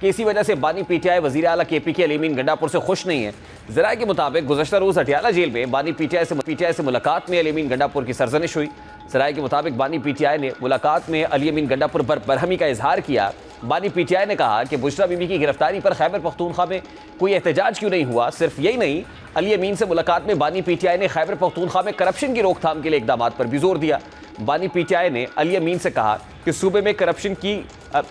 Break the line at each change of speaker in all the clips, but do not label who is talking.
کہ اسی وجہ سے بانی پی ٹی آئی وزیر اعلیٰ کے پی کے علی امین گنڈاپور سے خوش نہیں ہے۔ ذرائع کے مطابق گزشتہ روز اٹیالہ جیل میں بانی پی ٹی آئی سے ملاقات میں علی امین گنڈاپور کی سرزنش ہوئی۔ ذرائع کے مطابق بانی پی ٹی آئی نے ملاقات میں علی امین گنڈاپور پر برہمی کا اظہار کیا۔ بانی پی ٹی آئی نے کہا کہ بشریٰ بی بی کی گرفتاری پر خیبر پختونخوا میں کوئی احتجاج کیوں نہیں ہوا۔ صرف یہی نہیں، علی امین سے ملاقات میں بانی پی ٹی آئی نے خیبر پختونخوا میں کرپشن کی روک تھام کے لیے اقدامات پر بھی زور دیا۔ بانی پی ٹی آئی نے علی امین سے کہا کہ صوبے میں کرپشن کی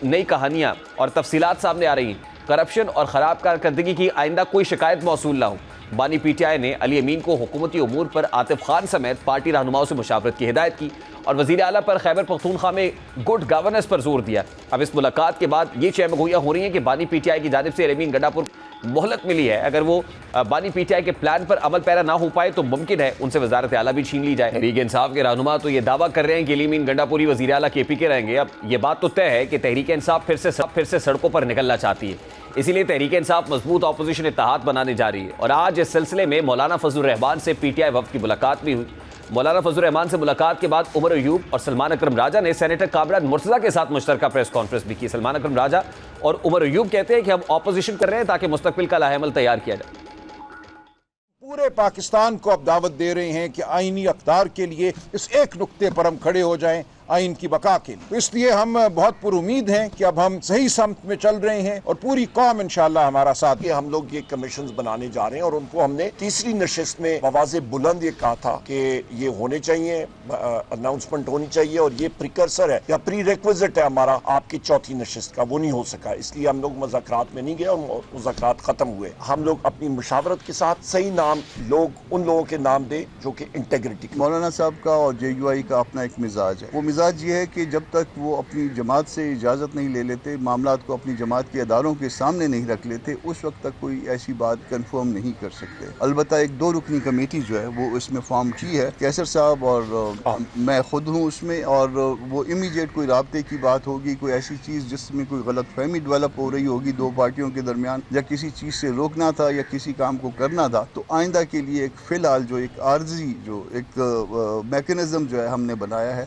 نئی کہانیاں اور تفصیلات سامنے آ رہی ہیں، کرپشن اور خراب کارکردگی کی آئندہ کوئی شکایت موصول نہ ہو۔ بانی پی ٹی آئی نے علی امین کو حکومتی امور پر عاطف خان سمیت پارٹی رہنماؤں سے مشاورت کی ہدایت کی اور وزیر اعلیٰ پر خیبر پختونخوا میں گڈ گورننس پر زور دیا۔ اب اس ملاقات کے بعد یہ چیمیں گوئیاں ہو رہی ہیں کہ بانی پی ٹی آئی کی جانب سے علی امین گنڈاپور مہلت ملی ہے۔ اگر وہ بانی پی ٹی آئی کے پلان پر عمل پیرا نہ ہو پائے تو ممکن ہے ان سے وزارت اعلیٰ بھی چھین لی جائے۔ تحریک انصاف کے رہنما تو یہ دعویٰ کر رہے ہیں کہ علی امین گنڈاپوری وزیر اعلیٰ کے پی کے رہیں گے۔ اب یہ بات تو طے ہے کہ تحریک انصاف پھر سے سڑکوں پر نکلنا چاہتی ہے، اسی لیے تحریک انصاف مضبوط اپوزیشن اتحاد بنانے جا رہی ہے۔ اور آج اس سلسلے میں مولانا فضل الرحمان سے پی ٹی آئی وفد کی ملاقات بھی ہوئی۔ مولانا فضل الرحمان سے ملاقات کے بعد عمر ایوب اور سلمان اکرم راجہ نے سینیٹر کامران مرتضیٰ کے ساتھ مشترکہ پریس کانفرنس بھی کی۔ سلمان اکرم راجہ اور عمر ایوب کہتے ہیں کہ ہم اپوزیشن کر رہے ہیں تاکہ مستقبل کا لاہ عمل تیار کیا جائے۔
پورے پاکستان کو اب دعوت دے رہے ہیں کہ آئینی اقدار کے لیے اس ایک نقطے پر ہم کھڑے ہو جائیں، آئین کی بقا کے لیے۔ اس لیے ہم بہت پر امید ہیں کہ اب ہم صحیح سمت میں چل رہے ہیں اور پوری قوم انشاءاللہ ہمارا ساتھ۔ ہم لوگ یہ کمیشنز بنانے جا رہے ہیں اور ان کو ہم نے تیسری نشست میں بآواز بلند یہ کہا تھا کہ یہ ہونے چاہیے، اناؤنسمنٹ ہونی چاہیے، اور یہ پریکرسر ہے یا پری ریکویزٹ ہے ہمارا آپ کی چوتھی نشست کا، وہ نہیں ہو سکا، اس لیے ہم لوگ مذاکرات میں نہیں گئے اور مذاکرات ختم ہوئے۔ ہم لوگ اپنی مشاورت کے ساتھ صحیح نام ان لوگوں کے نام دیں جو کہ انٹیگریٹی۔
مولانا صاحب کا اور جے یو آئی کا اپنا ایک مزاج ہے، وہ مزاج یہ ہے کہ جب تک وہ اپنی جماعت سے اجازت نہیں لے لیتے، معاملات کو اپنی جماعت کے اداروں کے سامنے نہیں رکھ لیتے، اس وقت تک کوئی ایسی بات کنفرم نہیں کر سکتے۔ البتہ ایک 2 رکنی کمیٹی جو ہے وہ اس میں فارم کی ہے، کیسر صاحب اور میں خود ہوں اس میں، اور وہ امیڈیٹ کوئی رابطے کی بات ہوگی، کوئی ایسی چیز جس میں کوئی غلط فہمی ڈیولپ ہو رہی ہوگی 2 پارٹیوں کے درمیان، یا کسی چیز سے روکنا تھا یا کسی کام کو کرنا تھا، تو آئندہ کے لیے ایک فی الحال جو ایک عارضی جو ایک میکینزم جو ہے ہم نے بنایا ہے۔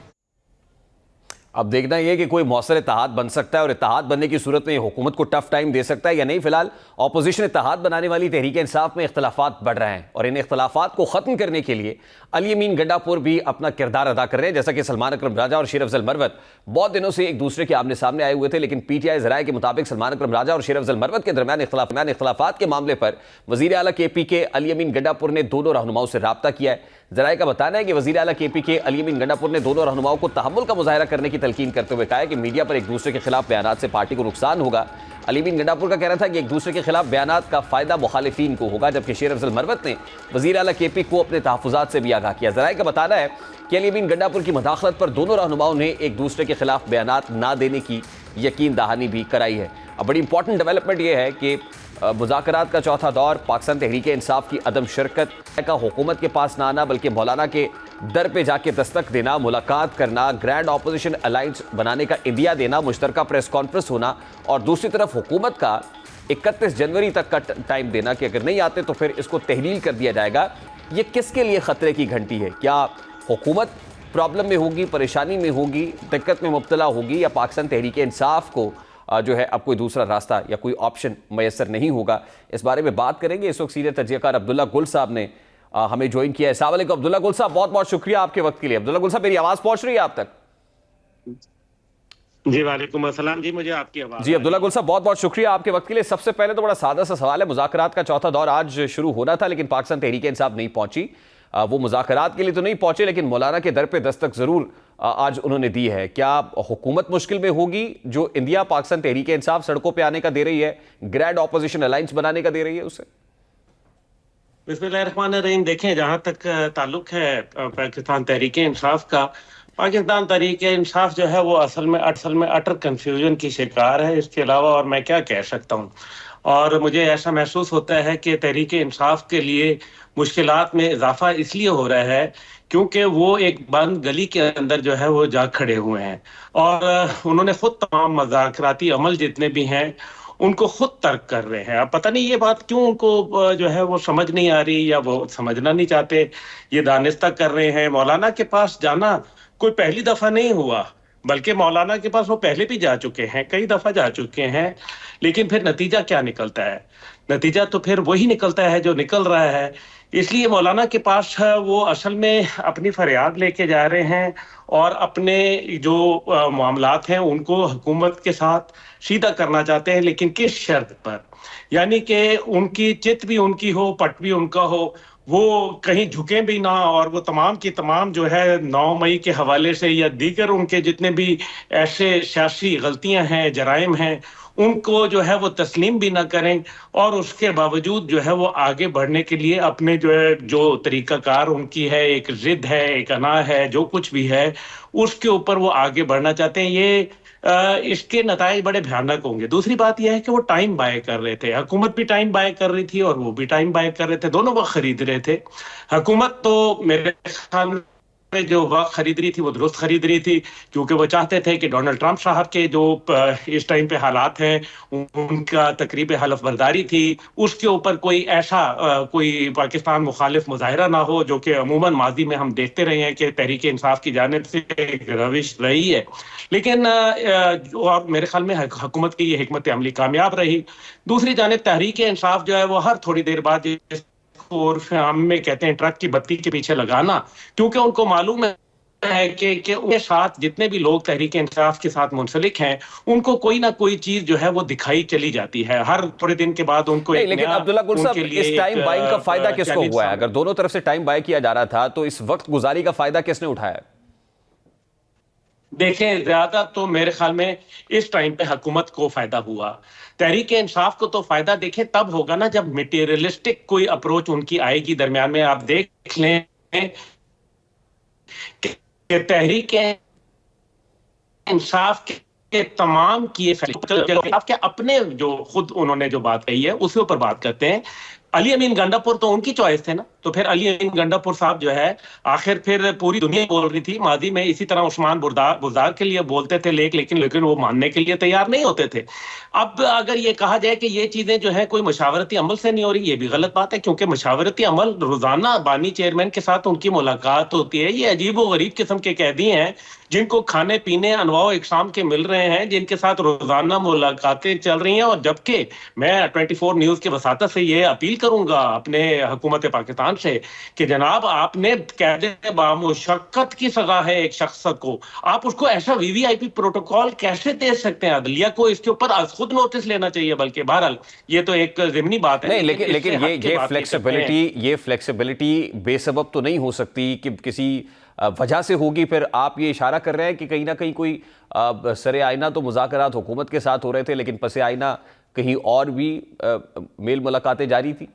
اب دیکھنا یہ کہ کوئی مؤثر اتحاد بن سکتا ہے اور اتحاد بننے کی صورت میں یہ حکومت کو ٹف ٹائم دے سکتا ہے یا نہیں۔ فی الحال اپوزیشن اتحاد بنانے والی تحریک انصاف میں اختلافات بڑھ رہے ہیں اور ان اختلافات کو ختم کرنے کے لیے علی امین گنڈاپور بھی اپنا کردار ادا کر رہے ہیں۔ جیسا کہ سلمان اکرم راجہ اور شیر افضل مروت بہت دنوں سے ایک دوسرے کے آمنے سامنے آئے ہوئے تھے، لیکن پی ٹی آئی ذرائع کے مطابق سلمان اکرم راجہ اور شیر افضل مروت کے درمیان اختلافات کے معاملے پر وزیر اعلیٰ کے پی کے علی امین گنڈاپور نے دونوں رہنماؤں سے رابطہ کیا ہے۔ ذرائع کا بتانا ہے کہ وزیر اعلیٰ کے پی کے علی امین گنڈاپور نے دونوں رہنماؤں کو تحمل کا مظاہرہ کرنے کی تلقین کرتے ہوئے کہا ہے کہ میڈیا پر ایک دوسرے کے خلاف بیانات سے پارٹی کو نقصان ہوگا۔ علی امین گنڈاپور کا کہنا تھا کہ ایک دوسرے کے خلاف بیانات کا فائدہ مخالفین کو ہوگا، جبکہ شیر افضل مروت نے وزیر اعلیٰ کے پی کو اپنے تحفظات سے بھی آگاہ کیا۔ ذرائع کا بتانا ہے کہ علی امین گنڈاپور کی مداخلت پر دونوں رہنماؤں نے ایک دوسرے کے خلاف بیانات نہ دینے کی یقین دہانی بھی کرائی ہے۔ اب بڑی امپورٹنٹ ڈیولپمنٹ یہ ہے کہ مذاکرات کا چوتھا دور، پاکستان تحریک انصاف کی عدم شرکت کا حکومت کے پاس نہ آنا بلکہ مولانا کے در پہ جا کے دستک دینا، ملاقات کرنا، گرینڈ اپوزیشن الائنس بنانے کا عندیہ دینا، مشترکہ پریس کانفرنس ہونا، اور دوسری طرف حکومت کا 31 جنوری تک کا ٹائم دینا کہ اگر نہیں آتے تو پھر اس کو تحلیل کر دیا جائے گا۔ یہ کس کے لیے خطرے کی گھنٹی ہے؟ کیا حکومت پرابلم میں ہوگی، پریشانی میں ہوگی، دقت میں مبتلا ہوگی، یا پاکستان تحریک انصاف کو جو ہے اب کوئی دوسرا راستہ یا کوئی آپشن میسر نہیں ہوگا؟ اس بارے میں بات کریں گے۔ اس وقت سینئر تجزیہ کار عبداللہ گل صاحب نے ہمیں جوائن کیا ہے۔ السلام علیکم عبداللہ گل صاحب، بہت بہت شکریہ آپ کے وقت کے لیے۔ عبداللہ گل صاحب، میری آواز پہنچ رہی ہے آپ تک؟
جی وعلیکم السلام، جی مجھے آپ کی آواز۔
جی عبداللہ گل صاحب، بہت بہت شکریہ آپ کے وقت کے لیے۔ سب سے پہلے تو بڑا سادہ سا سوال ہے، مذاکرات کا چوتھا دور آج شروع ہونا تھا لیکن پاکستان تحریک انصاف نہیں پہنچی۔ وہ مذاکرات کے لیے تو نہیں پہنچے لیکن مولانا کے در پہ دستک ضرور آج انہوں نے دی ہے۔ کیا حکومت مشکل میں ہوگی جو انڈیا پاکستان تحریک انصاف سڑکوں پہ آنے کا دے رہی ہے، گرینڈ اپوزیشن الائنس بنانے کا دے رہی ہے اسے؟
بسم اللہ الرحمن الرحیم۔ دیکھیں، جہاں تک تعلق ہے پاکستان تحریک انصاف کا، پاکستان تحریک انصاف جو ہے وہ اصل میں اٹر کنفیوژن کی شکار ہے۔ اس کے علاوہ اور میں کیا کہہ سکتا ہوں؟ اور مجھے ایسا محسوس ہوتا ہے کہ تحریک انصاف کے لیے مشکلات میں اضافہ اس لیے ہو رہا ہے کیونکہ وہ ایک بند گلی کے اندر جو ہے وہ جا کھڑے ہوئے ہیں اور انہوں نے خود تمام مذاکراتی عمل جتنے بھی ہیں ان کو خود ترک کر رہے ہیں۔ اب پتہ نہیں یہ بات کیوں ان کو جو ہے وہ سمجھ نہیں آ رہی، یا وہ سمجھنا نہیں چاہتے، یہ دانستہ کر رہے ہیں۔ مولانا کے پاس جانا کوئی پہلی دفعہ نہیں ہوا، بلکہ مولانا کے پاس وہ پہلے بھی جا چکے ہیں، کئی دفعہ جا چکے ہیں، لیکن پھر نتیجہ کیا نکلتا ہے؟ نتیجہ تو پھر وہی نکلتا ہے جو نکل رہا ہے. اس لیے مولانا کے پاس وہ اصل میں اپنی فریاد لے کے جا رہے ہیں اور اپنے جو معاملات ہیں ان کو حکومت کے ساتھ سیدھا کرنا چاہتے ہیں، لیکن کس شرط پر؟ یعنی کہ ان کی چت بھی ان کی ہو، پٹ بھی ان کا ہو، وہ کہیں جھکیں بھی نہ، اور وہ تمام کی تمام جو ہے 9 مئی کے حوالے سے یا دیگر ان کے جتنے بھی ایسے سیاسی غلطیاں ہیں، جرائم ہیں، ان کو جو ہے وہ تسلیم بھی نہ کریں، اور اس کے باوجود جو ہے وہ آگے بڑھنے کے لیے اپنے جو ہے جو طریقہ کار ان کی ہے، ایک ضد ہے، ایک انا ہے، جو کچھ بھی ہے اس کے اوپر وہ آگے بڑھنا چاہتے ہیں. یہ اس کے نتائج بڑے بھیانک ہوں گے. دوسری بات یہ ہے کہ وہ ٹائم بائے کر رہے تھے، حکومت بھی ٹائم بائے کر رہی تھی اور وہ بھی ٹائم بائے کر رہے تھے، دونوں وقت خرید رہے تھے. حکومت تو میرے خیال میں جو وقت خرید رہی تھی وہ درست خرید رہی تھی، کیونکہ وہ چاہتے تھے کہ ڈونلڈ ٹرمپ صاحب کے جو اس ٹائم پہ حالات ہیں ان کا تقریب حلف برداری تھی، اس کے اوپر کوئی ایسا کوئی پاکستان مخالف مظاہرہ نہ ہو، جو کہ عموماً ماضی میں ہم دیکھتے رہے ہیں کہ تحریک انصاف کی جانب سے ایک روش رہی ہے. لیکن اور میرے خیال میں حکومت کی یہ حکمت عملی کامیاب رہی. دوسری جانب تحریک انصاف جو ہے وہ ہر تھوڑی دیر بعد اور ہم میں کہتے ہیں ٹرک کی بتی کے پیچھے لگانا، کیونکہ ان کو معلوم ہے کہ ان کے ساتھ جتنے بھی لوگ تحریک انصاف کے ساتھ منسلک ہیں ان کو کوئی نہ کوئی چیز جو ہے وہ دکھائی چلی جاتی ہے ہر تھوڑے دن کے بعد ان کو.
لیکن عبداللہ گل صاحب، اس ٹائم بائنگ کا فائدہ کس کو ہوا ہے؟ اگر دونوں طرف سے ٹائم بائی کیا جا رہا تھا تو اس وقت گزاری کا فائدہ کس نے اٹھایا؟
دیکھیں، زیادہ تو میرے خیال میں اس ٹائم پہ حکومت کو فائدہ ہوا. تحریک انصاف کو تو فائدہ دیکھیں تب ہوگا نا جب میٹیریلسٹک کوئی اپروچ ان کی آئے گی درمیان میں. آپ دیکھ لیں کہ تحریک انصاف کے تمام کیے فیصلے اپنے جو خود انہوں نے جو بات کہی ہے اس کے اوپر بات کرتے ہیں. علی امین گنڈاپور تو ان کی چوائس تھے نا، تو پھر علی امین گنڈاپور صاحب جو ہے آخر پھر پوری دنیا بول رہی تھی. ماضی میں اسی طرح عثمان بزدار کے لیے بولتے تھے لیکن وہ ماننے کے لیے تیار نہیں ہوتے تھے. اب اگر یہ کہا جائے کہ یہ چیزیں جو ہے کوئی مشاورتی عمل سے نہیں ہو رہی، یہ بھی غلط بات ہے، کیونکہ مشاورتی عمل روزانہ بانی چیئرمین کے ساتھ ان کی ملاقات ہوتی ہے. یہ عجیب و غریب قسم کے قیدی ہیں جن کو کھانے پینے انواع و اقسام کے مل رہے ہیں، جن کے ساتھ روزانہ ملاقاتیں چل رہی ہیں. اور جبکہ میں 24 نیوز کے وساطت سے یہ اپیل کروں گا اپنے حکومت پاکستان سے کہ جناب آپ نے قید بامشقت کی سزا ہے ایک شخص کو، آپ اس کو ایسا وی وی آئی پی پروٹوکول کیسے دے سکتے ہیں؟ عدلیہ کو اس کے اوپر از خود نوٹس لینا چاہیے. بلکہ بہرحال یہ تو ایک ضمنی بات ہے.
نہیں، لیکن یہ فلیکسیبلٹی بے سبب تو نہیں ہو سکتی کہ کسی وجہ سے ہوگی. پھر آپ یہ اشارہ کر رہے ہیں کہ کہیں نہ کہیں کوئی سر آئینہ تو مذاکرات حکومت کے ساتھ ہو رہے تھے، لیکن پس آئینہ کہیں اور بھی میل ملاقاتیں جاری تھی؟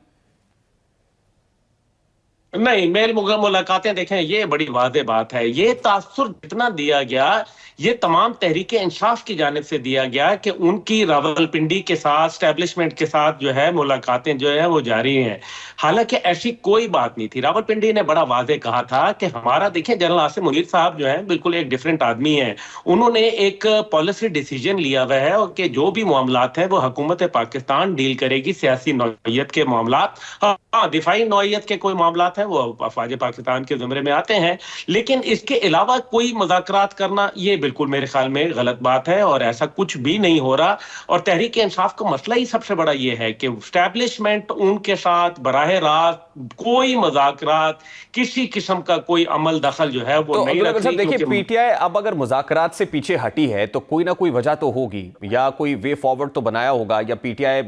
نہیں، میل ملاقاتیں دیکھیں یہ بڑی واضح بات ہے. یہ تاثر جتنا دیا گیا یہ تمام تحریک انصاف کی جانب سے دیا گیا کہ ان کی راولپنڈی کے ساتھ اسٹیبلشمنٹ کے ساتھ جو ہے ملاقاتیں جو ہے وہ جاری ہیں. حالانکہ ایسی کوئی بات نہیں تھی. راولپنڈی نے بڑا واضح کہا تھا کہ ہمارا دیکھیں جنرل عاصم منیر صاحب جو ہیں بالکل ایک ڈیفرنٹ آدمی ہیں. انہوں نے ایک پالیسی ڈیسیجن لیا ہوا ہے کہ جو بھی معاملات ہیں وہ حکومت پاکستان ڈیل کرے گی. سیاسی نوعیت کے معاملات، ہاں دفاعی نوعیت کے کوئی معاملات ہیں وہ افواج پاکستان کے زمرے میں آتے ہیں، لیکن اس کے علاوہ کوئی مذاکرات کرنا یہ بالکل میرے خیال میں غلط بات ہے اور ایسا کچھ بھی نہیں ہو رہا. اور تحریک انصاف کا مسئلہ ہی سب سے بڑا یہ ہے کہ اسٹیبلشمنٹ ان کے ساتھ براہ راست کوئی مذاکرات، کسی قسم کا کوئی عمل دخل جو ہے وہ نہیں رکھ رہی.
دیکھیں پی ٹی آئی اب اگر مذاکرات سے پیچھے ہٹی ہے تو کوئی نہ کوئی وجہ تو ہوگی، یا کوئی وے فارورڈ تو بنایا ہوگا، یا پی ٹی آئی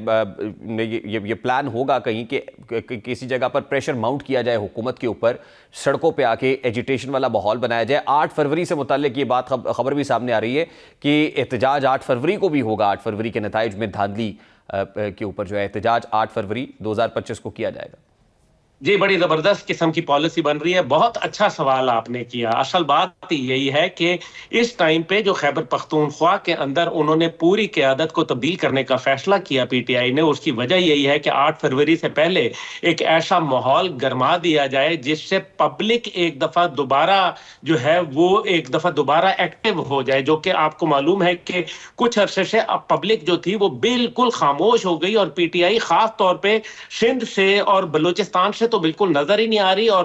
نے یہ پلان ہوگا کہیں کہ کسی جگہ پر پریشر ماؤنٹ کیا جائے حکومت کے اوپر، سڑکوں پہ آ کے ایجیٹیشن والا ماحول بنایا جائے. 8 فروری سے متعلق یہ بات خبر بھی سامنے آ رہی ہے کہ احتجاج 8 فروری کو بھی ہوگا. 8 فروری کے نتائج میں دھاندلی کے اوپر جو ہے احتجاج 8 فروری 2025 کو کیا جائے گا.
جی، بڑی زبردست قسم کی پالیسی بن رہی ہے. بہت اچھا سوال آپ نے کیا. اصل بات یہی ہے کہ اس ٹائم پہ جو خیبر پختونخوا کے اندر انہوں نے پوری قیادت کو تبدیل کرنے کا فیصلہ کیا پی ٹی آئی نے، اس کی وجہ یہی ہے کہ 8 فروری سے پہلے ایک ایسا ماحول گرما دیا جائے جس سے پبلک ایک دفعہ دوبارہ ایکٹیو ہو جائے. جو کہ آپ کو معلوم ہے کہ کچھ عرصے سے پبلک جو تھی وہ بالکل خاموش ہو گئی، اور پی ٹی آئی خاص طور پہ سندھ سے اور بلوچستان سے تو بالکل نظر ہی نہیں آ رہی، اور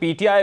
PTI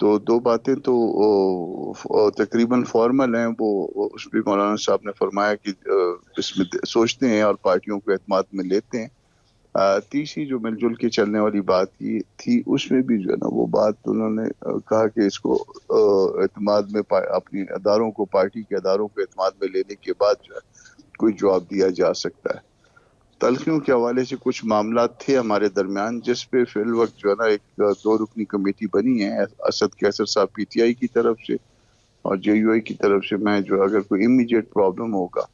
تو دو باتیں تو تقریباً فارمل ہیں، وہ اس پہ مولانا صاحب نے فرمایا کہ اس میں سوچتے ہیں اور پارٹیوں کو اعتماد میں لیتے ہیں۔ تیسری جو مل جل کے چلنے والی بات یہ تھی، اس میں بھی جو ہے نا وہ بات انہوں نے کہا کہ اس کو اعتماد میں اپنی اداروں کو، پارٹی کے اداروں کو اعتماد میں لینے کے بعد جو ہے کوئی جواب دیا جا سکتا ہے۔ تلخیوں کے حوالے سے کچھ معاملات تھے ہمارے درمیان جس پہ فی الوقت جو ہے نا ایک 2 رکنی کمیٹی بنی ہے، اسد کیسر صاحب پی ٹی آئی کی طرف سے اور جے یو آئی کی طرف سے۔ میں جو اگر کوئی امیڈیٹ پرابلم ہوگا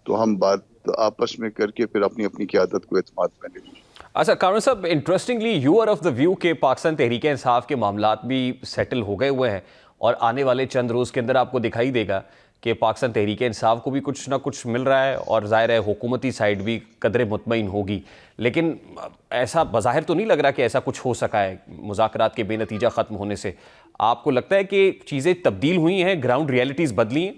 تو ہم بات آپس میں کر کے پھر اپنی اپنی قیادت کو اعتماد میں لیں گے۔
اچھا Kamran Sahab, interestingly you are of the view کہ پاکستان تحریک انصاف کے معاملات بھی سیٹل ہو گئے ہوئے ہیں اور آنے والے چند روز کے اندر آپ کو دکھائی دے گا کہ پاکستان تحریک انصاف کو بھی کچھ نہ کچھ مل رہا ہے اور ظاہر ہے حکومتی سائیڈ بھی قدرے مطمئن ہوگی، لیکن ایسا بظاہر تو نہیں لگ رہا کہ ایسا کچھ ہو سکا ہے مذاکرات کے بے نتیجہ ختم ہونے سے۔ آپ کو لگتا ہے کہ چیزیں تبدیل ہوئی ہیں، گراؤنڈ ریئلٹیز بدلی ہیں؟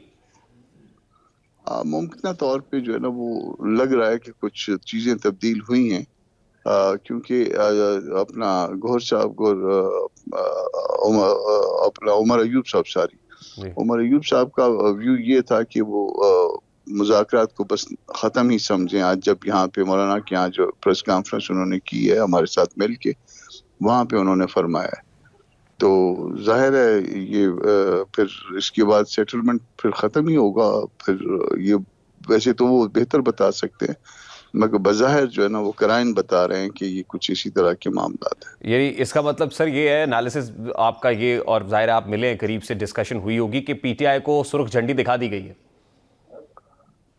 ممکنہ طور پہ جو ہے نا وہ لگ رہا ہے کہ کچھ چیزیں تبدیل ہوئی ہیں، کیونکہ اپنا گوہر صاحب اپنا عمر ایوب صاحب عمر ایوب صاحب کا ویو یہ تھا کہ وہ مذاکرات کو بس ختم ہی سمجھیں۔ آج جب یہاں پہ مولانا کے یہاں جو پریس کانفرنس انہوں نے کی ہے ہمارے ساتھ مل کے، وہاں پہ انہوں نے فرمایا ہے، تو ظاہر ہے یہ پھر اس کے بعد سیٹلمنٹ پھر ختم ہی ہوگا۔ پھر یہ ویسے تو وہ بہتر بتا سکتے ہیں، مگر بظاہر جو ہے نا وہ قرائن بتا رہے ہیں کہ یہ کچھ اسی طرح کے معاملات ہیں۔
یعنی اس کا مطلب سر یہ ہے، انالیسس آپ کا یہ، اور ظاہر آپ ملے ہیں قریب سے، ڈسکشن ہوئی ہوگی کہ پی ٹی آئی کو سرخ جھنڈی دکھا دی گئی ہے؟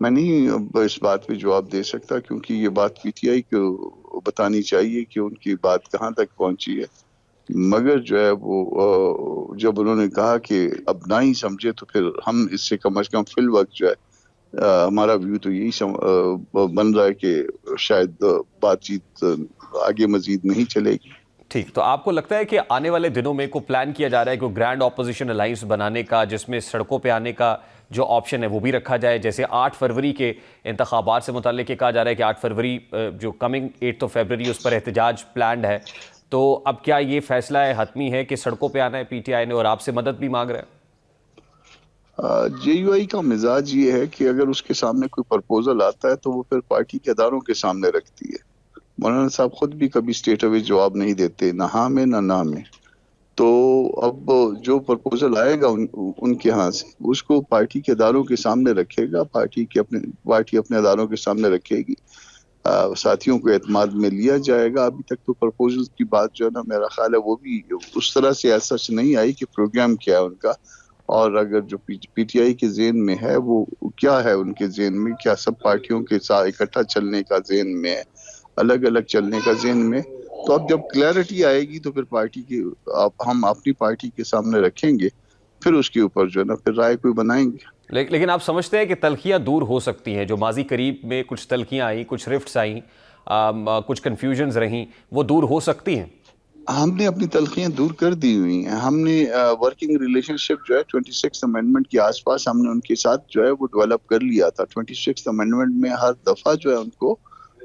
میں نہیں اس بات پہ جواب دے سکتا کیونکہ یہ بات پی ٹی آئی کو بتانی چاہیے کہ ان کی بات کہاں تک پہنچی ہے، مگر جو ہے وہ جب انہوں نے کہا کہ اب نہ ہی سمجھے تو پھر ہم اس سے کم از کم فی الوقت جو ہے ہمارا ویو تو یہی بن رہا ہے کہ شاید بات چیت آگے مزید نہیں چلے گی۔
ٹھیک، تو آپ کو لگتا ہے کہ آنے والے دنوں میں کوئی پلان کیا جا رہا ہے کوئی گرینڈ اپوزیشن الائنس بنانے کا، جس میں سڑکوں پہ آنے کا جو آپشن ہے وہ بھی رکھا جائے؟ جیسے 8 فروری کے انتخابات سے متعلق یہ کہا جا رہا ہے کہ 8 فروری جو کمنگ 8 فروری اس پر احتجاج پلانڈ ہے، تو اب کیا یہ فیصلہ ہے، حتمی ہے کہ سڑکوں پہ آنا ہے پی ٹی آئی نے، اور آپ سے مدد بھی مانگ رہا ہے؟
جے یو آئی کا مزاج یہ ہے کہ اگر اس کے سامنے کوئی پرپوزل آتا ہے تو وہ پھر پارٹی کے اداروں کے سامنے رکھتی ہے۔ مولانا صاحب خود بھی کبھی اسٹیٹ اوے جواب نہیں دیتے، نہ ہاں میں نہ نہ میں۔ تو اب جو پرپوزل آئے گا ان کے ہاں سے، اس کو پارٹی کے اداروں کے سامنے رکھے گا، پارٹی اپنے اداروں کے سامنے رکھے گی، ساتھیوں کو اعتماد میں لیا جائے گا۔ ابھی تک تو پرپوزل کی بات جو ہے نا میرا خیال ہے وہ بھی اس طرح سے ایسا نہیں آئی کہ پروگرام کیا ہے ان کا، اور اگر جو پی ٹی آئی کے ذہن میں ہے وہ کیا ہے، ان کے ذہن میں کیا سب پارٹیوں کے ساتھ اکٹھا چلنے کا ذہن میں ہے، الگ الگ چلنے کا ذہن میں، تو اب جب کلیئرٹی آئے گی تو پھر پارٹی کی ہم اپنی پارٹی کے سامنے رکھیں گے، پھر اس کے اوپر جو ہے نا پھر رائے کوئی بنائیں گے۔
لیکن آپ سمجھتے ہیں کہ تلخیاں دور ہو سکتی ہیں؟ جو ماضی قریب میں کچھ تلخیاں آئیں، کچھ رفٹس آئیں، کچھ کنفیوژنز رہیں، وہ دور ہو سکتی ہیں؟
ہم نے اپنی تلخیاں دور کر دی ہوئی ہیں۔ ہم نے ورکنگ ریلیشن شپ جو ہے 26 امینڈمنٹ کے آس پاس ہم نے ان کے ساتھ جو ہے وہ ڈیولپ کر لیا تھا۔ 26 امینڈمنٹ میں ہر دفعہ جو ہے ان کو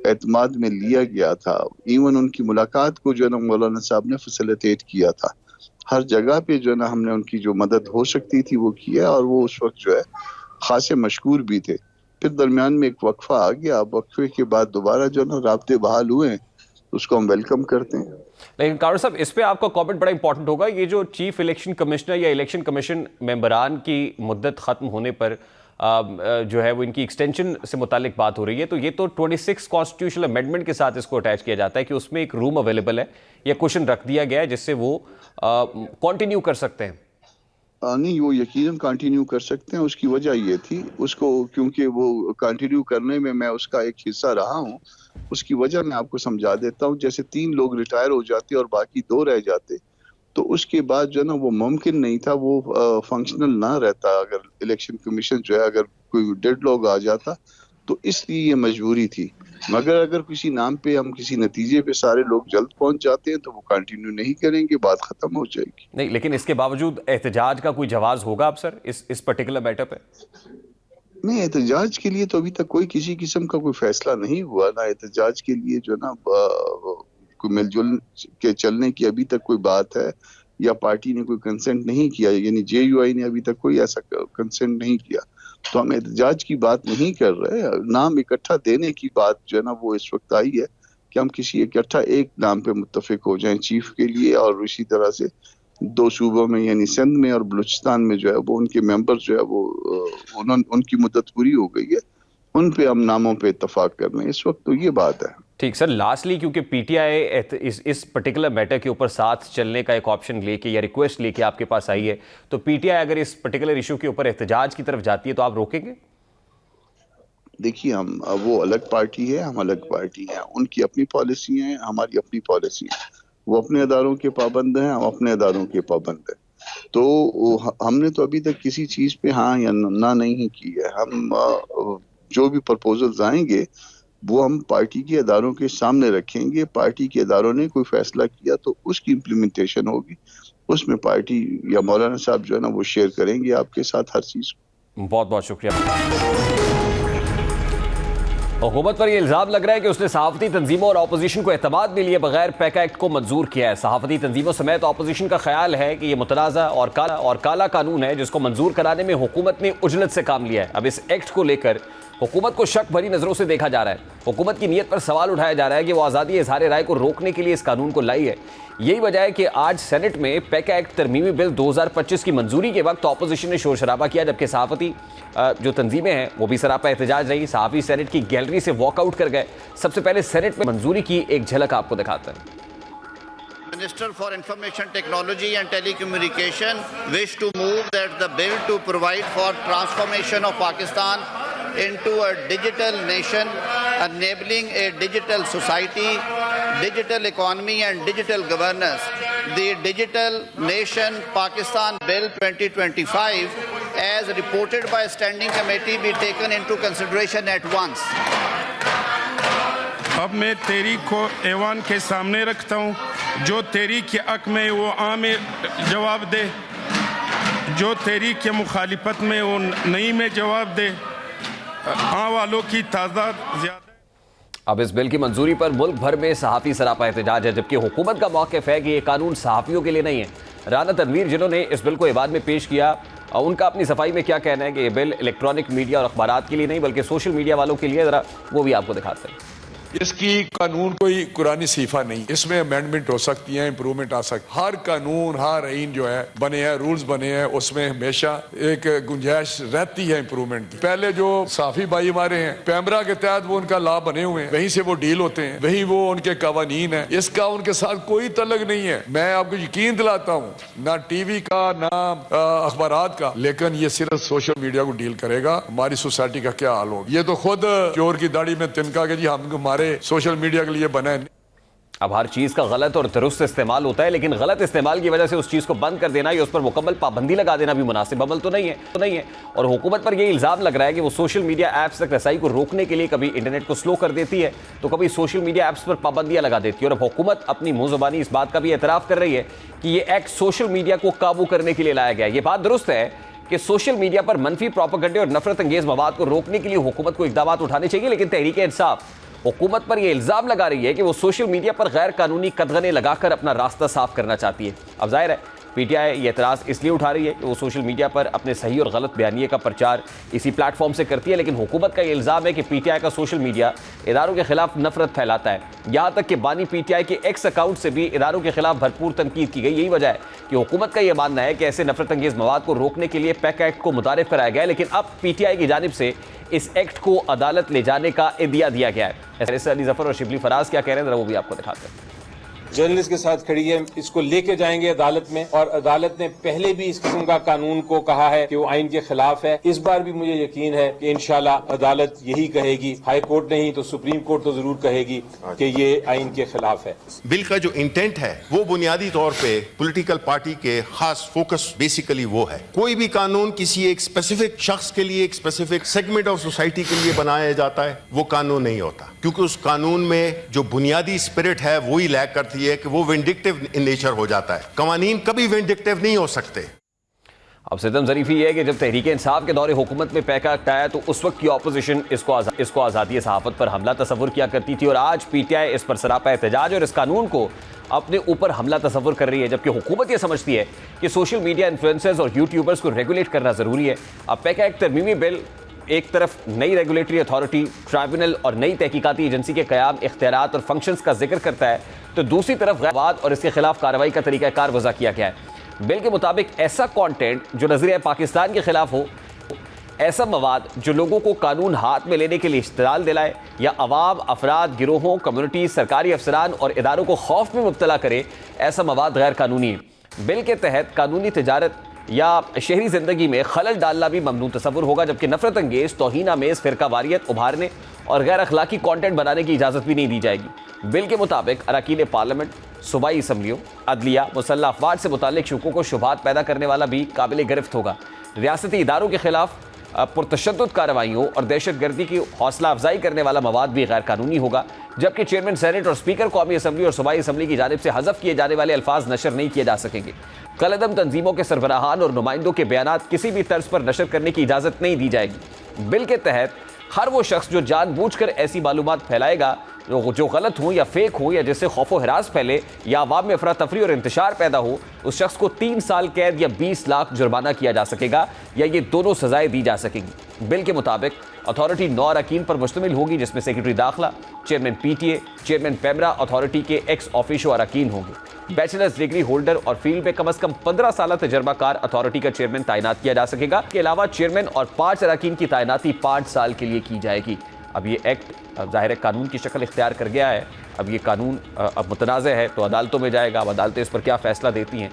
اعتماد میں لیا گیا تھا، ایون ان کی ملاقات کو جو ہے نا مولانا صاحب نے فیسیلیٹیٹ کیا تھا، ہر جگہ پہ جو ہے نا ہم نے ان کی جو مدد ہو سکتی تھی وہ کیا، اور وہ اس وقت جو ہے خاصے مشکور بھی تھے۔ پھر درمیان میں ایک وقفہ آ گیا، اب وقفے کے بعد دوبارہ جو ہے نا رابطے بحال ہوئے ہیں، اس کو ہم ویلکم کرتے ہیں۔
لیکن کامران صاحب اس پہ آپ کا کامنٹ بڑا امپورٹنٹ ہوگا، یہ جو چیف الیکشن کمشنر یا الیکشن کمیشن ممبران کی مدت ختم ہونے پر جو ہے وہ ان کی ایکسٹینشن سے متعلق بات ہو رہی ہے، تو یہ تو 26 کانسٹیٹیوشنل امینڈمنٹ کے ساتھ اس کو اٹیچ کیا جاتا ہے کہ اس میں ایک روم اویلیبل ہے یا کوشن رکھ دیا گیا ہے جس سے وہ کنٹینیو کر سکتے ہیں۔
نہیں، وہ یقیناً کنٹینیو کر سکتے ہیں۔ اس کی وجہ یہ تھی، اس کو کیونکہ وہ کنٹینیو کرنے میں اس کا ایک حصہ رہا ہوں، اس کی وجہ میں آپ کو سمجھا دیتا ہوں۔ جیسے 3 لوگ ریٹائر ہو جاتے اور باقی 2 رہ جاتے، تو اس کے بعد جو ہے نا وہ ممکن نہیں تھا، وہ فنکشنل نہ رہتا اگر الیکشن کمیشن جو ہے اگر کوئی ڈیڈ لاک آ جاتا، تو اس لیے یہ مجبوری تھی۔ مگر اگر کسی نام پہ ہم کسی نتیجے پہ سارے لوگ جلد پہنچ جاتے ہیں تو وہ کنٹینیو نہیں کریں گے، بات ختم ہو جائے گی۔
نہیں، لیکن اس کے باوجود احتجاج کا کوئی جواز ہوگا اب سر اس پرٹیکولر میٹر پہ؟
نہیں، احتجاج کے لیے تو ابھی تک کوئی کسی قسم کا کوئی فیصلہ نہیں ہوا، نہ احتجاج کے لیے جو نا کوئی مل جل کے چلنے کی ابھی تک کوئی بات ہے، یا پارٹی نے کوئی کنسنٹ نہیں کیا، یعنی JUI نے ابھی تک کوئی ایسا کنسنٹ نہیں کیا، تو ہم احتجاج کی بات نہیں کر رہے. نام اکٹھا دینے کی بات جو ہے نا وہ اس وقت آئی ہے کہ ہم کسی اکٹھا ایک نام پہ متفق ہو جائیں چیف کے لیے، اور اسی طرح سے 2 صوبوں میں یعنی سندھ میں اور بلوچستان میں جو ہے وہ ان کے ممبر جو ہے وہ ان کی مدت پوری ہو گئی ہے، ان پہ ہم ناموں پہ اتفاق کر رہے ہیں اس وقت. تو یہ بات ہے.
ٹھیک سر، لاسٹلی کیونکہ PTI اس پرٹیکولر میٹر کے اوپر ساتھ چلنے کا ایک آپشن لے کے یا ریکویسٹ لے کے آپ کے پاس آئی ہے، تو PTI اگر اس پرٹیکولر ایشو کے اوپر احتجاج کی طرف جاتی ہے تو آپ روکیں گے؟
دیکھیے وہ الگ پارٹی ہے، ہم الگ پارٹی ہیں، ان کی اپنی پالیسی ہیں، ہماری اپنی پالیسی ہیں. وہ اپنے اداروں کے پابند ہیں، ہم اپنے اداروں کے پابند ہیں. تو ہم نے تو ابھی تک کسی چیز پہ ہاں یا نہ نہیں کی ہے. ہم جو بھی پرپوزلز آئیں گے وہ ہم پارٹی کے اداروں کے سامنے رکھیں گے. پارٹی کے اداروں نے کوئی فیصلہ کیا تو اس کی امپلیمنٹیشن ہوگی، اس میں پارٹی یا مولانا صاحب جو ہے نا وہ شیئر کریں گے آپ کے ساتھ ہر چیز کو.
بہت بہت شکریہ. حکومت پر یہ الزام لگ رہا ہے کہ اس نے صحافتی تنظیموں اور اپوزیشن کو اعتماد میں لیے بغیر پیک ایکٹ کو منظور کیا ہے. صحافتی تنظیموں سمیت اپوزیشن کا خیال ہے کہ یہ متنازع اور کالا قانون ہے جس کو منظور کرانے میں حکومت نے عجلت سے کام لیا ہے. اب اس ایکٹ کو لے کر حکومت کو شک بھری نظروں سے دیکھا جا رہا ہے. حکومت کی نیت پر سوال اٹھایا جا رہا ہے کہ وہ آزادی اظہار رائے کو روکنے کے لیے اس قانون کو لائی ہے. یہی وجہ ہے کہ آج سینٹ میں پیک ایکٹ ترمیمی بل 2025 کی منظوری کے وقت اپوزیشن نے شور شرابہ کیا، جبکہ صحافتی جو تنظیمیں ہیں وہ بھی سراپا احتجاج رہی. صحافی سینٹ کی گیلری سے واک آؤٹ کر گئے. سب سے پہلے سینٹ میں منظوری کی ایک جھلک آپ کو دکھاتے ہیں.
Minister for Information Technology and Telecommunication wish to move that the bill to provide for transformation of Pakistan into a digital nation, enabling a digital society, digital economy and digital governance. The Digital Nation Pakistan Bill 2025 as reported by Standing Committee be taken into consideration at once.
اب میں تحریک کو ایوان کے سامنے رکھتا ہوں. جو تحریک کے حق میں وہ عام جواب دے، جو تحریک کے مخالفت میں وہ نئی میں جواب دے. عام والوں کی تعداد زیادہ.
اب اس بل کی منظوری پر ملک بھر میں صحافی سراپا احتجاج ہے، جبکہ حکومت کا موقف ہے کہ یہ قانون صحافیوں کے لیے نہیں ہے. رانا تنویر جنہوں نے اس بل کو ایوان میں پیش کیا، ان کا اپنی صفائی میں کیا کہنا ہے کہ یہ بل الیکٹرانک میڈیا اور اخبارات کے لیے نہیں بلکہ سوشل میڈیا والوں کے لیے. ذرا وہ بھی آپ کو دکھاتے ہیں.
اس کی قانون کوئی قرآنی صحیفہ نہیں، اس میں امینڈمنٹ ہو سکتی ہیں، امپرومنٹ آ سکتی. ہر قانون ہر آئین جو ہے بنے ہیں، رولز بنے ہیں، اس میں ہمیشہ ایک گنجائش رہتی ہے امپرومنٹ کی. پہلے جو صحافی بھائی ہمارے ہیں پیمرا کے تحت وہ ان کا لا بنے ہوئے ہیں، وہیں سے وہ ڈیل ہوتے ہیں، وہیں وہ ان کے قوانین ہیں. اس کا ان کے ساتھ کوئی تعلق نہیں ہے. میں آپ کو یقین دلاتا ہوں نہ ٹی وی کا نہ اخبارات کا، لیکن یہ صرف سوشل میڈیا کو ڈیل کرے گا. ہماری سوسائٹی کا کیا حال ہوگا؟ یہ تو خود چور کی داڑھی میں تنکا کہ جی ہم ہمارے سوشل میڈیا کے لیے بنا ہے.
اب ہر چیز کا غلط اور درست استعمال ہوتا ہے، لیکن غلط استعمال کی وجہ سے اس چیز کو بند کر دینا یا اس پر مکمل پابندی لگا دینا بھی مناسب عمل تو نہیں ہے. اور حکومت پر یہ الزام لگ رہا ہے کہ وہ سوشل میڈیا ایپس تک رسائی کو روکنے کے لیے کبھی انٹرنیٹ کو سلو کر دیتی ہے تو کبھی سوشل میڈیا ایپس پر پابندیاں لگا دیتی ہے. اور اب حکومت اپنی منہ زبانی اس بات کا بھی اعتراف کر رہی ہے کہ یہ ایکٹ سوشل میڈیا کو قابو کرنے کے لیے لایا گیا ہے. یہ بات درست ہے کہ سوشل میڈیا پر منفی پروپیگنڈے اور نفرت انگیز مواد کو روکنے کے لیے حکومت کو اقدامات اٹھانے چاہیے، لیکن تحریک انصاف حکومت پر یہ الزام لگا رہی ہے کہ وہ سوشل میڈیا پر غیر قانونی قدغنے لگا کر اپنا راستہ صاف کرنا چاہتی ہے. اب ظاہر ہے PTI یہ اعتراض اس لیے اٹھا رہی ہے کہ وہ سوشل میڈیا پر اپنے صحیح اور غلط بیانیے کا پرچار اسی پلیٹ فارم سے کرتی ہے، لیکن حکومت کا یہ الزام ہے کہ PTI کا سوشل میڈیا اداروں کے خلاف نفرت پھیلاتا ہے. یہاں تک کہ بانی PTI کے ایکس اکاؤنٹ سے بھی اداروں کے خلاف بھرپور تنقید کی گئی. یہی وجہ ہے کہ حکومت کا یہ ماننا ہے کہ ایسے نفرت انگیز مواد کو روکنے کے لیے پیک ایکٹ کو متعارف کرایا گیا ہے، لیکن اب PTI کی جانب سے اس ایکٹ کو عدالت لے جانے کا عندیہ دیا گیا ہے. علی ظفر اور شبلی فراز کیا کہہ رہے ہیں ذرا وہ بھی آپ کو دکھاتے ہیں.
جرنلسٹ کے ساتھ کھڑی ہے، اس کو لے کے جائیں گے عدالت میں، اور عدالت نے پہلے بھی اس قسم کا قانون کو کہا ہے کہ وہ آئین کے خلاف ہے. اس بار بھی مجھے یقین ہے کہ انشاءاللہ عدالت یہی کہے گی. ہائی کورٹ نہیں تو سپریم کورٹ تو ضرور کہے گی کہ یہ آئین کے خلاف ہے.
بل کا جو انٹینٹ ہے وہ بنیادی طور پہ پولیٹیکل پارٹی کے خاص فوکس بیسیکلی وہ ہے. کوئی بھی قانون کسی ایک اسپیسیفک شخص کے لیے، ایک اسپیسیفک سیگمنٹ آف سوسائٹی کے لیے بنایا جاتا ہے، وہ قانون نہیں ہوتا، کیونکہ اس قانون میں جو بنیادی اسپرٹ ہے وہی لیک کرتی ہے کہ وہ وینڈکٹیو ان نیچر ہو جاتا ہے. قوانین کبھی وینڈکٹیو نہیں ہو سکتے.
اب ستم ظریفی یہ ہے کہ جب تحریک انصاف کے دور حکومت میں پیکا آیا تو اس وقت کی اپوزیشن اس کو آزادی صحافت پر حملہ تصور کیا کرتی تھی، اور آج پی ٹی آئی اس پر سراپا احتجاج اور اس قانون کو اپنے اوپر حملہ تصور کر رہی ہے، جبکہ حکومت یہ سمجھتی ہے کہ سوشل میڈیا انفلوئنسرز اور یوٹیوبرز کو ریگولیٹ کرنا ضروری ہے۔ اب پیکا ایک ترمیمی بل ایک طرف نئی ریگولیٹری اتھارٹی، ٹرائبونل اور نئی تحقیقاتی ایجنسی کے قیام، اختیارات اور فنکشنز کا ذکر کرتا ہے، تو دوسری طرف غیر مواد اور اس کے خلاف کارروائی کا طریقہ کار وضع کیا گیا ہے۔ بل کے مطابق ایسا کانٹینٹ جو نظریہ پاکستان کے خلاف ہو، ایسا مواد جو لوگوں کو قانون ہاتھ میں لینے کے لیے اشتعال دلائے یا عوام، افراد، گروہوں، کمیونٹیز، سرکاری افسران اور اداروں کو خوف میں مبتلا کرے، ایسا مواد غیر قانونی ہے۔ بل کے تحت قانونی تجارت یا شہری زندگی میں خلل ڈالنا بھی ممنوع تصور ہوگا، جبکہ نفرت انگیز، توہین آمیز، فرقہ واریت ابھارنے اور غیر اخلاقی کانٹینٹ بنانے کی اجازت بھی نہیں دی جائے گی۔ بل کے مطابق اراکین پارلیمنٹ، صوبائی اسمبلیوں، عدلیہ، مسلح افواج سے متعلق شکوک و شبہات پیدا کرنے والا بھی قابل گرفت ہوگا۔ ریاستی اداروں کے خلاف پرتشدد کارروائیوں اور دہشت گردی کی حوصلہ افزائی کرنے والا مواد بھی غیر قانونی ہوگا، جبکہ چیئرمین سینٹ اور اسپیکر قومی اسمبلی اور صوبائی اسمبلی کی جانب سے حذف کیے جانے والے الفاظ نشر نہیں کیے جا سکیں گے۔ کالعدم تنظیموں کے سربراہان اور نمائندوں کے بیانات کسی بھی طرز پر نشر کرنے کی اجازت نہیں دی جائے گی۔ بل کے تحت ہر وہ شخص جو جان بوجھ کر ایسی معلومات پھیلائے گا جو غلط ہوں یا فیک ہوں یا جس سے خوف و ہراس پھیلے یا عوام میں افراتفری اور انتشار پیدا ہو، اس شخص کو 3 سال قید یا 20 لاکھ جرمانہ کیا جا سکے گا یا یہ دونوں سزائیں دی جا سکیں گی۔ بل کے مطابق اتھارٹی 9 اراکین پر مشتمل ہوگی، جس میں سیکرٹری داخلہ، chairman P T A, chairman PEMRA authority کے ایکس آفیشو اراکین ہوں گے۔ بیچلرز ڈگری ہولڈر اور فیلڈ میں کم از کم 15 سالہ تجربہ کار اتھارٹی کا چیئرمین تعینات کیا جا سکے گا۔ اس کے علاوہ چیئرمین اور 5 اراکین کی تعیناتی 5 سال کے لیے کی جائے گی۔ اب یہ ایکٹ ظاہر قانون کی شکل اختیار کر گیا ہے، اب یہ قانون اب متنازع ہے تو عدالتوں میں جائے گا، اب عدالتیں اس پر کیا فیصلہ دیتی ہیں۔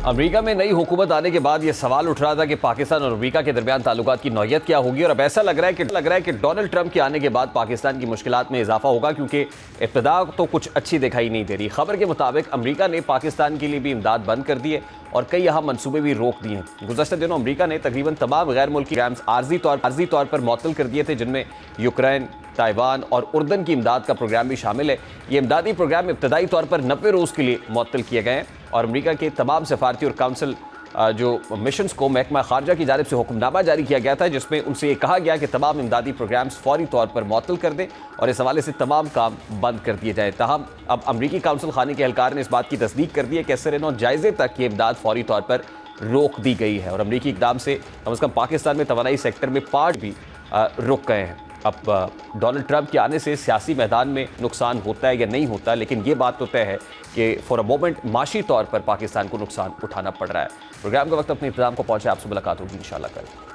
امریکہ میں نئی حکومت آنے کے بعد یہ سوال اٹھ رہا تھا کہ پاکستان اور امریکہ کے درمیان تعلقات کی نوعیت کیا ہوگی، اور اب ایسا لگ رہا ہے کہ ڈونلڈ ٹرمپ کے آنے کے بعد پاکستان کی مشکلات میں اضافہ ہوگا، کیونکہ ابتدا تو کچھ اچھی دکھائی نہیں دے رہی۔ خبر کے مطابق امریکہ نے پاکستان کے لیے بھی امداد بند کر دی ہے اور کئی اہم منصوبے بھی روک دیے ہیں۔ گزشتہ دنوں امریکہ نے تقریباً تمام غیر ملکی پروگرامز عارضی طور پر معطل کر دیے تھے، جن میں یوکرین، تائیوان اور اردن کی امداد کا پروگرام بھی شامل ہے۔ یہ امدادی پروگرام ابتدائی طور پر 90 روز کے لیے معطل کیے گئے ہیں، اور امریکہ کے تمام سفارتی اور کونسل جو مشنز کو محکمہ خارجہ کی جانب سے حکم نامہ جاری کیا گیا تھا، جس میں ان سے یہ کہا گیا کہ تمام امدادی پروگرامز فوری طور پر معطل کر دیں اور اس حوالے سے تمام کام بند کر دیے جائیں۔ تاہم اب امریکی کونسل خانے کے اہلکار نے اس بات کی تصدیق کر دی ہے کہ اثر نو جائزے تک یہ امداد فوری طور پر روک دی گئی ہے، اور امریکی اقدام سے کم از کم پاکستان میں توانائی سیکٹر میں 5 بھی رک گئے ہیں۔ اب ڈونلڈ ٹرمپ کے آنے سے سیاسی میدان میں نقصان ہوتا ہے یا نہیں ہوتا، لیکن یہ بات تو طے ہے کہ فور اے مومنٹ معاشی طور پر پاکستان کو نقصان اٹھانا پڑ رہا ہے۔ پروگرام کا وقت اپنے اختتام کو پہنچا، آپ سے ملاقات ہوگی انشاءاللہ کل۔